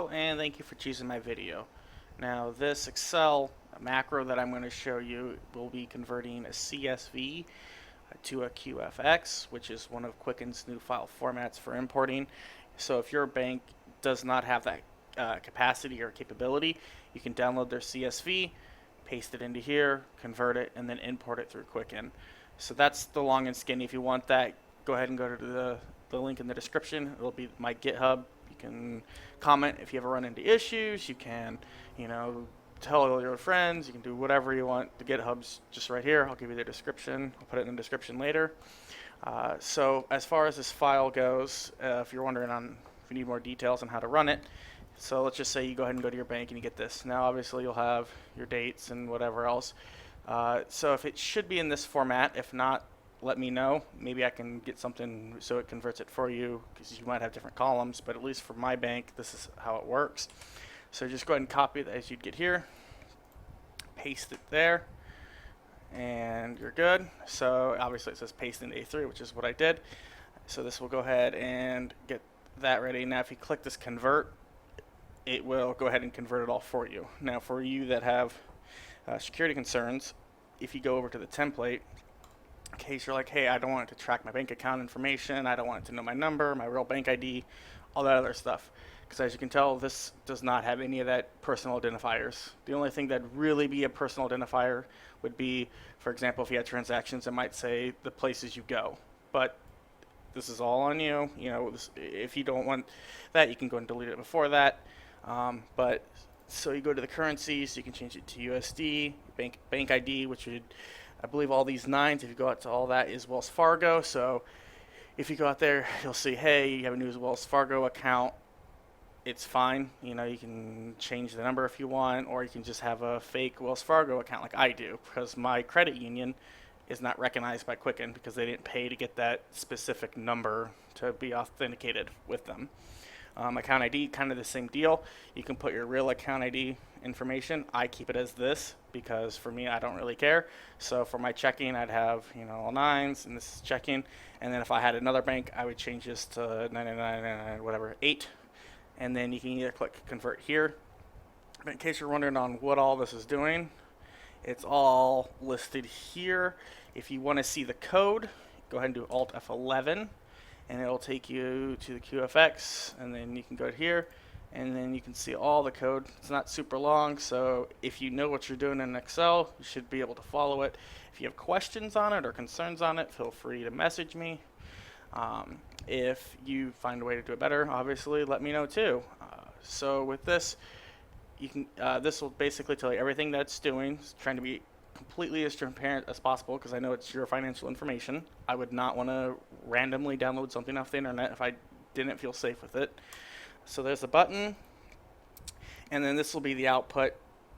Hello, and thank you for choosing my video. Now, this Excel macro that I'm going to show you will be converting a CSV to a QFX, which is one of Quicken's new file formats for importing. So if your bank does not have that capacity or capability, you can download their CSV, paste it into here, convert it, and then import it through Quicken. So that's the long and skinny. If you want that, go ahead and go to the link in the description. It'll be my GitHub. You can comment if you ever run into issues. You can, tell all your friends. You can do whatever you want. The GitHub's just right here. I'll give you the description. I'll put it in the description later. So as far as this file goes, if you're wondering if you need more details on how to run it, so let's just say you go ahead and go to your bank and you get this. Now obviously you'll have your dates and whatever else. So if it should be in this format, if not, let me know. Maybe I can get something so it converts it for you, because you might have different columns, but at least for my bank, this is how it works. So just go ahead and copy it as you'd get here, paste it there, and you're good. So obviously it says paste in A3, which is what I did. So this will go ahead and get that ready. Now if you click this convert, it will go ahead and convert it all for you. Now for you that have security concerns, if you go over to the template, in case you're like, hey, I don't want it to track my bank account information, I don't want it to know my number, my real bank ID, all that other stuff. Because as you can tell, this does not have any of that personal identifiers. The only thing that really be a personal identifier would be, for example, if you had transactions, it might say the places you go. But this is all on you. If you don't want that, you can go and delete it before that. So you go to the currencies, you can change it to USD, bank ID, which would, I believe all these nines, if you go out to all that, is Wells Fargo. So if you go out there, you'll see, hey, you have a new Wells Fargo account. It's fine. You can change the number if you want, or you can just have a fake Wells Fargo account like I do, because my credit union is not recognized by Quicken because they didn't pay to get that specific number to be authenticated with them. Account ID, kind of the same deal. You can put your real account ID information. I keep it as this because for me, I don't really care. So for my checking, I'd have all nines, and this is checking. And then if I had another bank, I would change this to 999 whatever 8, and then you can either click convert here. But in case you're wondering on what all this is doing, it's all listed here. If you want to see the code, go ahead and do Alt F11. And it'll take you to the QFX, and then you can go here, and then you can see all the code. It's not super long, so if you know what you're doing in Excel, you should be able to follow it. If you have questions on it or concerns on it, feel free to message me. If you find a way to do it better, obviously let me know too. So with this, you can this will basically tell you everything that's doing. It's trying to be completely as transparent as possible, because I know it's your financial information. I would not want to randomly download something off the internet if I didn't feel safe with it. So there's the button, and then this will be the output.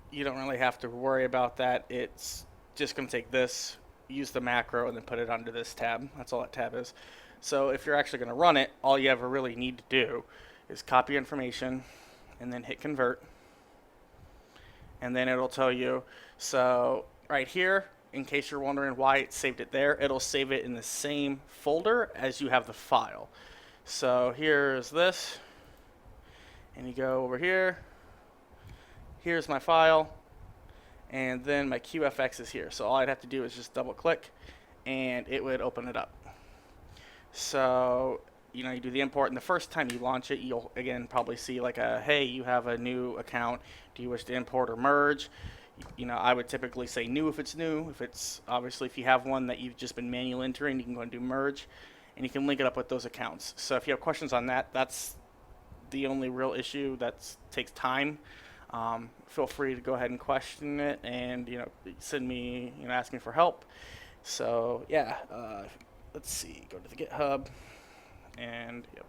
You don't really have to worry about that. It's just going to take this, use the macro, and then put it onto this tab. That's all that tab is. So if you're actually going to run it, all you ever really need to do is copy information and then hit convert, and then it'll tell you. So right here, in case you're wondering why it saved it there, it'll save it in the same folder as you have the file. So here's this, and you go over here, here's my file, and then my QFX is here. So all I'd have to do is just double click, and it would open it up. So you do the import, and the first time you launch it, you'll again probably see like hey, you have a new account, do you wish to import or merge? I would typically say new if it's new. Obviously if you have one that you've just been manually entering, you can go and do merge, and you can link it up with those accounts. So if you have questions on that, that's the only real issue that takes time. Feel free to go ahead and question it, and send me, ask me for help. So yeah, let's see, go to the GitHub, and yep.